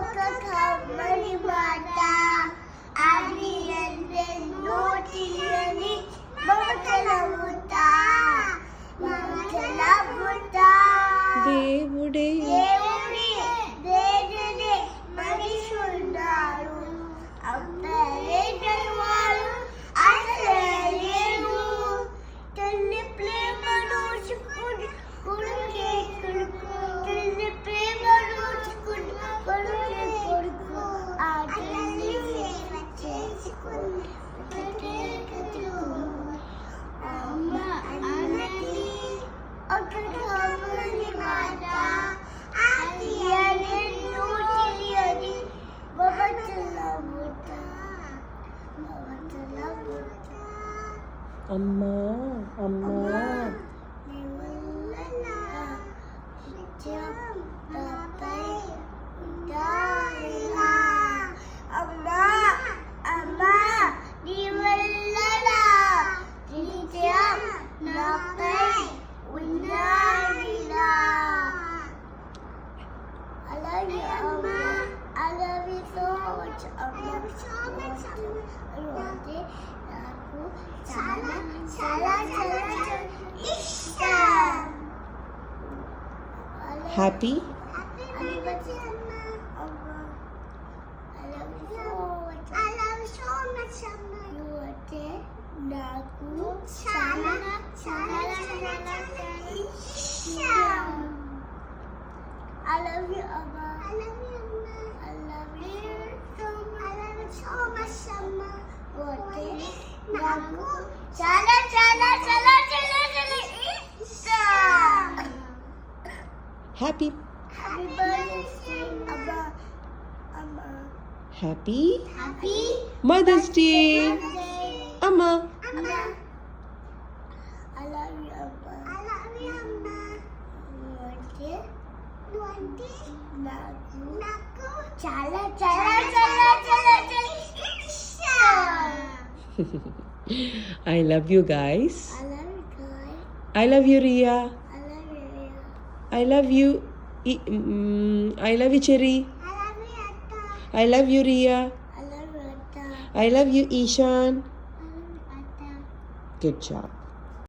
ఒక కమ్మని మాట అది ఎందెన్నో తీయని మమతల ముద్ద మమతల ముద్ద దేవుడే దేవుడే మనిషి ఉన్నాడు అబ్బే గర్వాలు అసలే లేదు తల్లి ప్రేమ నోచుకుని కొడుకే కొడుకు తల్లి ప్రేమ నోచుకుని కొడుకే కొడుకు ఆ తల్లి సేవ చేసుకుని ఒకటే కథకు అమ్మ అన్నది ఒక కమ్మని మాట అది ఎందెన్నో తీయని మమతల ముద్ద మమతల ముద్ద అమ్మా అమ్మా నీ వల్ల నా నిత్యం నాపై ఉండాలిరా. అమ్మా అమ్మా నీ వల్ల నా నిత్యం నాపై ఉండాలిరా. I love you, Amma. I love you so much, Amma. నాకు చాలా చాలా చాలా చాలా ఇష్టం. Happy Happy birthday, Amma. Amma. I love you so much. I love you so much, Amma. You అంటే నాకు చాలా చాలా చాలా చాలా ఇష్టం. I love you, Amma. I love you, Amma. I love you so much. I love you so much, Amma. అంటే నాకు చాలా చాలా చాలా చాలా చాలా ఇష్టం. Happy Happy birthday, Amma. Amma. Happy Happy mother's day birthday, అమ్మా Amma. I love you, Amma. I love you, Amma. నువ్వంటే నాకు చాలా చాలా చాలా చాలా చాలా ఇష్టం. I love you guys I love you, guys. I love you Riya I love you. I love you I love you Cherry I love you, Atta. I love you Riya I love you, Atta. I love you Ishan I love you, Atta. Good job